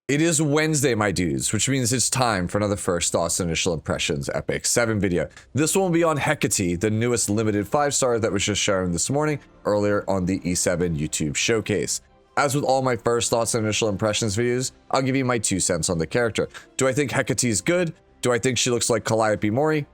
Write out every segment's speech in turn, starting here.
It is Wednesday, my dudes, which means it's time for another First Thoughts Initial Impressions Epic 7 video. This one will be on Hecate, the newest limited 5-star that was just shown this morning earlier on the E7 YouTube showcase. As with all my First Thoughts and Initial Impressions videos, I'll give you my 2 cents on the character. Do I think Hecate is good? Do I think she looks like Calliope Mori?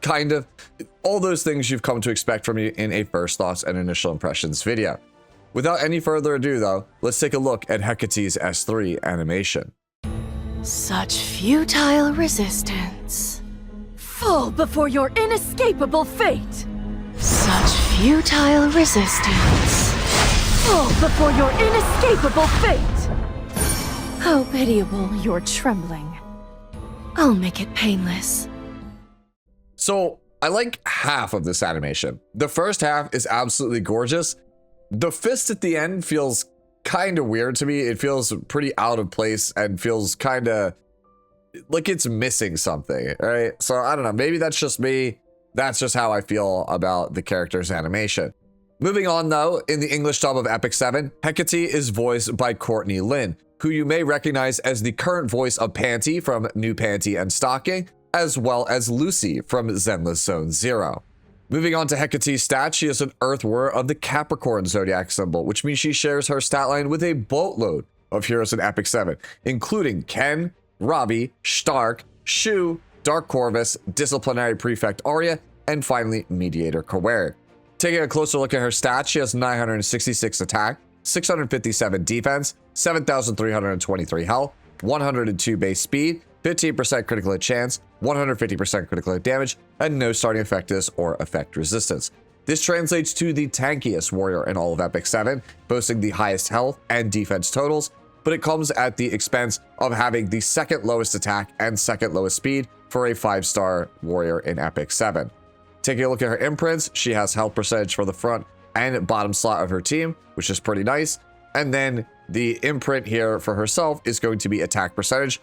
Kind of. All those things you've come to expect from me in a First Thoughts and Initial Impressions video. Without any further ado though, let's take a look at Hecate's S3 animation. Such futile resistance. Fall before your inescapable fate. Such futile resistance. Fall before your inescapable fate. How pitiable your trembling. I'll make it painless. So, I like half of this animation. The first half is absolutely gorgeous. The fist at the end feels kind of weird to me. It feels pretty out of place and feels kind of like it's missing something, right? So I don't know, maybe that's just me. That's just how I feel about the character's animation. Moving on though, in the English dub of Epic 7, Hecate is voiced by Courtney Lynn, who you may recognize as the current voice of Panty from New Panty and Stocking, as well as Lucy from Zenless Zone Zero. Moving on to Hecate's stats, she is an Earth Warrior of the Capricorn zodiac symbol, which means she shares her stat line with a boatload of heroes in Epic 7, including Ken, Robbie, Stark, Shu, Dark Corvus, Disciplinary Prefect Arya, and finally Mediator Kawari. Taking a closer look at her stats, she has 966 attack, 657 defense, 7,323 health, 102 base speed, 15% critical hit chance, 150% critical hit damage, and no starting effectiveness or effect resistance. This translates to the tankiest warrior in all of Epic 7, boasting the highest health and defense totals, but it comes at the expense of having the second lowest attack and second lowest speed for a 5-star warrior in Epic 7. Taking a look at her imprints, she has health percentage for the front and bottom slot of her team, which is pretty nice. And then the imprint here for herself is going to be attack percentage,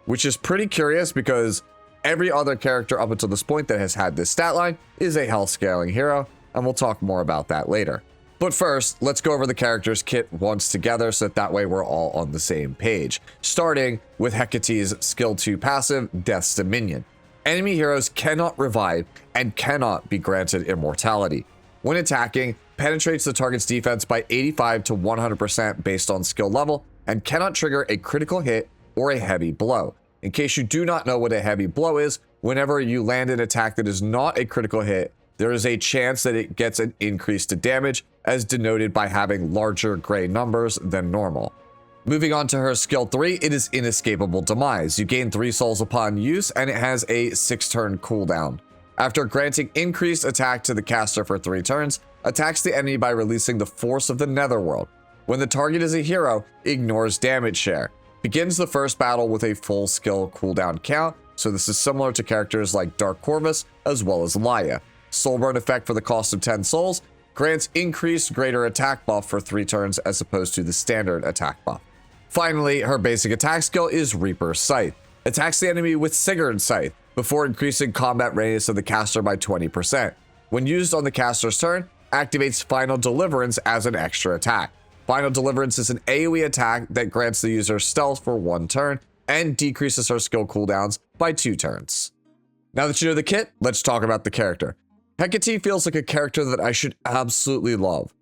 which is pretty curious because every other character up until this point that has had this stat line is a health scaling hero, and we'll talk more about that later. But first, let's go over the character's kit once together so that way we're all on the same page. Starting with Hecate's skill 2 passive, Death's Dominion. Enemy heroes cannot revive and cannot be granted immortality. When attacking, penetrates the target's defense by 85 to 100% based on skill level and cannot trigger a critical hit or a heavy blow. In case you do not know what a heavy blow is, whenever you land an attack that is not a critical hit, there is a chance that it gets an increase to damage, as denoted by having larger gray numbers than normal. Moving on to her skill 3, it is Inescapable Demise. You gain 3 souls upon use, and it has a 6-turn cooldown. After granting increased attack to the caster for 3 turns, attacks the enemy by releasing the force of the Netherworld. When the target is a hero, ignores damage share. Begins the first battle with a full skill cooldown count, so this is similar to characters like Dark Corvus as well as Laya. Soulburn effect for the cost of 10 souls, grants increased greater attack buff for 3 turns as opposed to the standard attack buff. Finally, her basic attack skill is Reaper's Scythe. Attacks the enemy with Sigurd's Scythe before increasing combat readiness of the caster by 20%. When used on the caster's turn, activates Final Deliverance as an extra attack. Final Deliverance is an AoE attack that grants the user stealth for 1 turn and decreases her skill cooldowns by 2 turns. Now that you know the kit, let's talk about the character. Hecate feels like a character that I should absolutely love.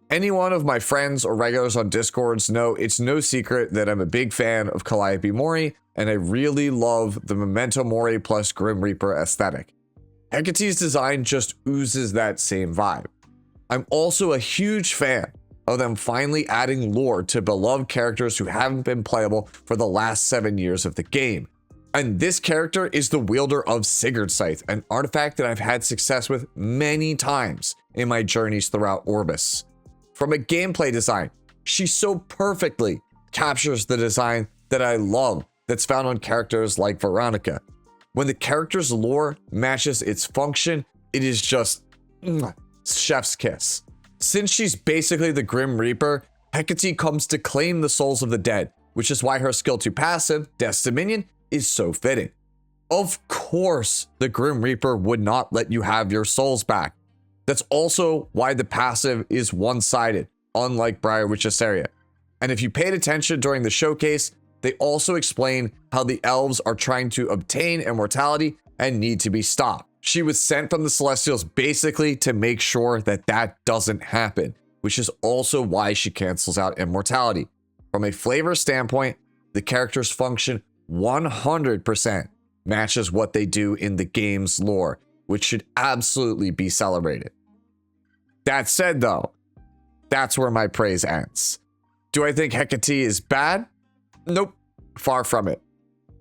Any one of my friends or regulars on Discords know it's no secret that I'm a big fan of Calliope Mori, and I really love the Memento Mori plus Grim Reaper aesthetic. Hecate's design just oozes that same vibe. I'm also a huge fan of them finally adding lore to beloved characters who haven't been playable for the last 7 years of the game. And this character is the wielder of Sigurd's Scythe, an artifact that I've had success with many times in my journeys throughout Orbis. From a gameplay design, she so perfectly captures the design that I love that's found on characters like Veronica. When the character's lore matches its function, it is just chef's kiss. Since she's basically the Grim Reaper, Hecate comes to claim the souls of the dead, which is why her skill 2 passive, Death's Dominion, is so fitting. Of course, the Grim Reaper would not let you have your souls back. That's also why the passive is one-sided, unlike Briar Witch's Area. And if you paid attention during the showcase, They also explain how the elves are trying to obtain immortality and need to be stopped. She was sent from the Celestials basically to make sure that that doesn't happen, which is also why she cancels out immortality. From a flavor standpoint, the character's function 100% matches what they do in the game's lore, which should absolutely be celebrated. That said though, that's where my praise ends. Do I think Hecate is bad? Nope, far from it.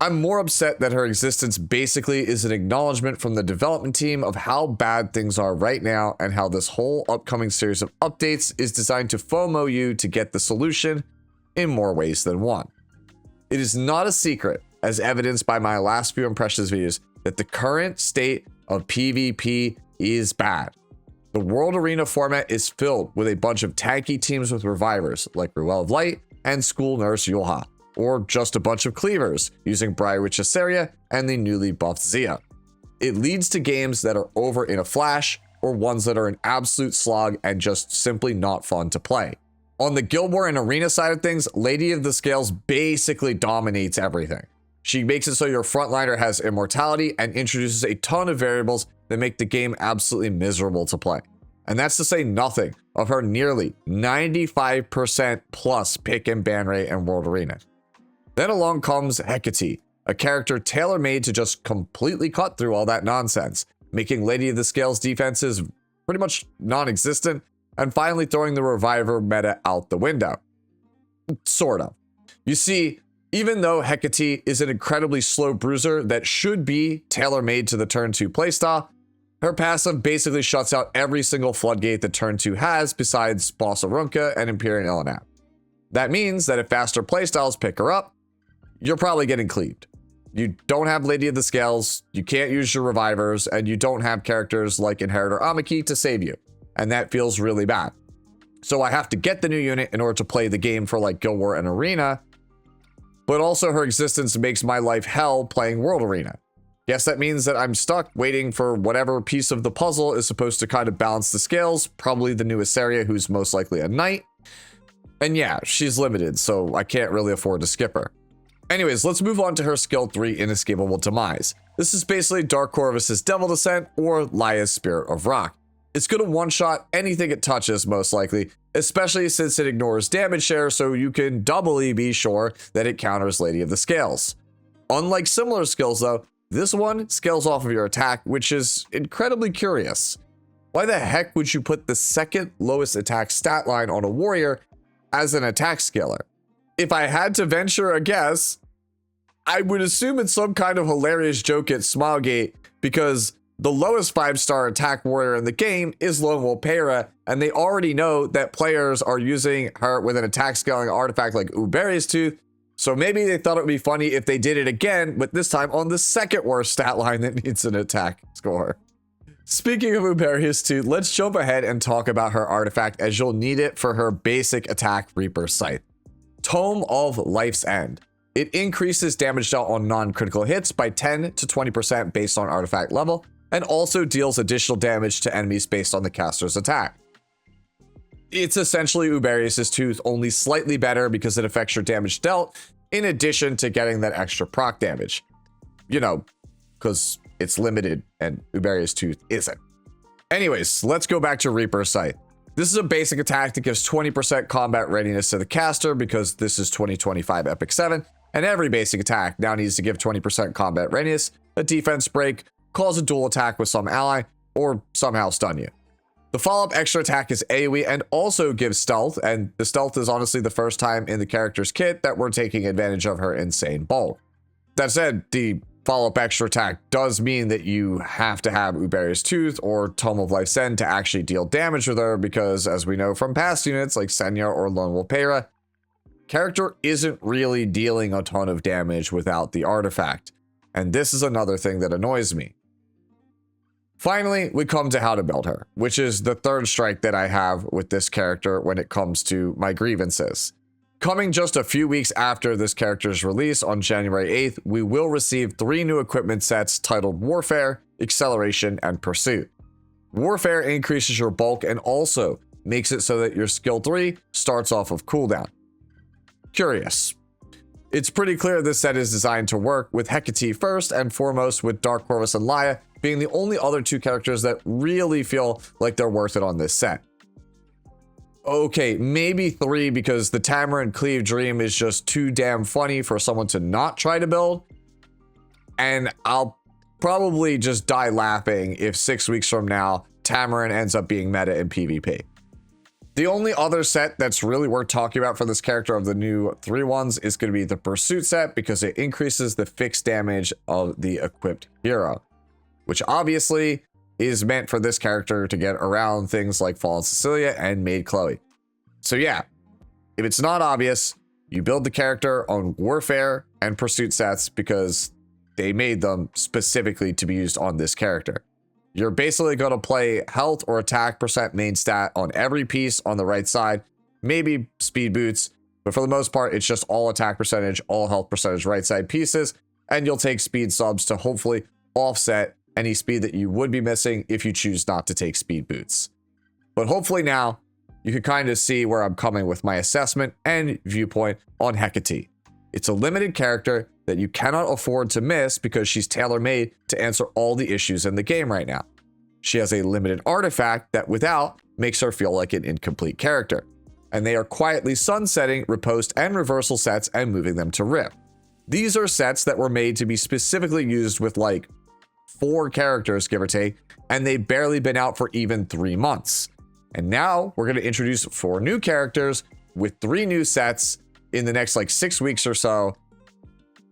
I'm more upset that her existence basically is an acknowledgement from the development team of how bad things are right now and how this whole upcoming series of updates is designed to FOMO you to get the solution in more ways than one. It is not a secret, as evidenced by my last few impressions videos, that the current state of PvP is bad. The World Arena format is filled with a bunch of tanky teams with revivers like Ruel of Light and School Nurse Yulha, or just a bunch of cleavers using Briarwitch Asaria and the newly buffed Zia. It leads to games that are over in a flash, or ones that are an absolute slog and just simply not fun to play. On the Guild War and Arena side of things, Lady of the Scales basically dominates everything. She makes it so your frontliner has immortality and introduces a ton of variables that make the game absolutely miserable to play. And that's to say nothing of her nearly 95% plus pick and ban rate in World Arena. Then along comes Hecate, a character tailor-made to just completely cut through all that nonsense, making Lady of the Scales defenses pretty much non-existent, and finally throwing the reviver meta out the window. Sort of. You see, even though Hecate is an incredibly slow bruiser that should be tailor-made to the turn 2 playstyle, her passive basically shuts out every single floodgate that turn 2 has besides Boss Arunca and Empyrean Elenap. That means that if faster playstyles pick her up, you're probably getting cleaved. You don't have Lady of the Scales, you can't use your revivers, and you don't have characters like Inheritor Amaki to save you. And that feels really bad. So I have to get the new unit in order to play the game for like Guild War and Arena, but also her existence makes my life hell playing World Arena. Yes, that means that I'm stuck waiting for whatever piece of the puzzle is supposed to kind of balance the scales, probably the new Asaria, who's most likely a knight. And yeah, she's limited, so I can't really afford to skip her. Anyways, let's move on to her skill 3, Inescapable Demise. This is basically Dark Corvus' Devil Descent or Laya's Spirit of Rock. It's going to one-shot anything it touches, most likely, especially since it ignores damage share, so you can doubly be sure that it counters Lady of the Scales. Unlike similar skills though, this one scales off of your attack, which is incredibly curious. Why the heck would you put the second lowest attack stat line on a warrior as an attack scaler? If I had to venture a guess, I would assume it's some kind of hilarious joke at Smilegate, because the lowest 5-star attack warrior in the game is Lone Wolf Pera, and they already know that players are using her with an attack scaling artifact like Uberius Tooth, so maybe they thought it would be funny if they did it again, but this time on the second worst stat line that needs an attack score. Speaking of Uberius Tooth, let's jump ahead and talk about her artifact, as you'll need it for her basic attack Reaper Scythe. Tome of Life's End. It increases damage dealt on non-critical hits by 10 to 20% based on artifact level, and also deals additional damage to enemies based on the caster's attack. It's essentially Uberius' Tooth, only slightly better because it affects your damage dealt, in addition to getting that extra proc damage. You know, because it's limited and Uberius' Tooth isn't. Anyways, let's go back to Reaper Scythe. This is a basic attack that gives 20% combat readiness to the caster, because this is 2025 Epic 7, and every basic attack now needs to give 20% combat readiness, a defense break, cause a dual attack with some ally, or somehow stun you. The follow-up extra attack is AoE and also gives stealth, and the stealth is honestly the first time in the character's kit that we're taking advantage of her insane bulk. That said, the follow-up extra attack does mean that you have to have Uberius Tooth or Tome of Life's End to actually deal damage with her, because as we know from past units like Senya or Lone Wolf Pera, character isn't really dealing a ton of damage without the artifact, and this is another thing that annoys me. Finally, we come to how to build her, which is the third strike that I have with this character when it comes to my grievances. Coming just a few weeks after this character's release on January 8th, we will receive 3 new equipment sets titled Warfare, Acceleration, and Pursuit. Warfare increases your bulk and also makes it so that your skill 3 starts off of cooldown. Curious. It's pretty clear this set is designed to work, with Hecate first and foremost, with Dark Corvus and Laia being the only other two characters that really feel like they're worth it on this set. Okay, maybe 3 because the Tamara Cleave Dream is just too damn funny for someone to not try to build. And I'll probably just die laughing if 6 weeks from now, Tamarin ends up being meta in PvP. The only other set that's really worth talking about for this character of the new 3 ones is going to be the Pursuit set, because it increases the fixed damage of the equipped hero, which obviously is meant for this character to get around things like Fallen Cecilia and Maid Chloe. So yeah, if it's not obvious, you build the character on Warfare and Pursuit sets because they made them specifically to be used on this character. You're basically going to play health or attack percent main stat on every piece on the right side, maybe speed boots, but for the most part, it's just all attack percentage, all health percentage right side pieces, and you'll take speed subs to hopefully offset any speed that you would be missing if you choose not to take speed boots. But hopefully now you can kind of see where I'm coming with my assessment and viewpoint on Hecate. It's a limited character that you cannot afford to miss because she's tailor-made to answer all the issues in the game right now. She has a limited artifact that without makes her feel like an incomplete character, and they are quietly sunsetting riposte and reversal sets and moving them to Rift. These are sets that were made to be specifically used with like 4 characters, give or take, and they've barely been out for even 3 months. And now we're going to introduce 4 new characters with 3 new sets in the next like 6 weeks or so.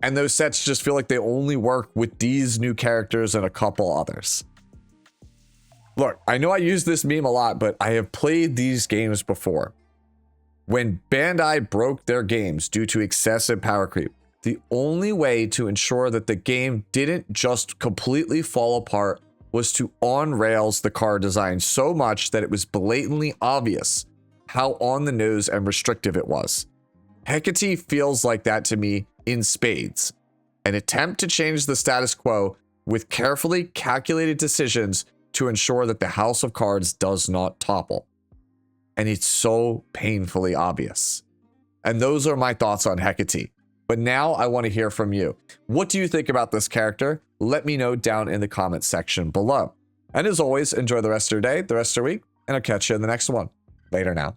And those sets just feel like they only work with these new characters and a couple others. Look, I know I use this meme a lot, but I have played these games before. When Bandai broke their games due to excessive power creep, the only way to ensure that the game didn't just completely fall apart was to on-rails the card design so much that it was blatantly obvious how on the nose and restrictive it was. Hecate feels like that to me in spades. An attempt to change the status quo with carefully calculated decisions to ensure that the House of Cards does not topple. And it's so painfully obvious. And those are my thoughts on Hecate. But now I want to hear from you. What do you think about this character? Let me know down in the comments section below. And as always, enjoy the rest of your day, the rest of your week, and I'll catch you in the next one. Later now.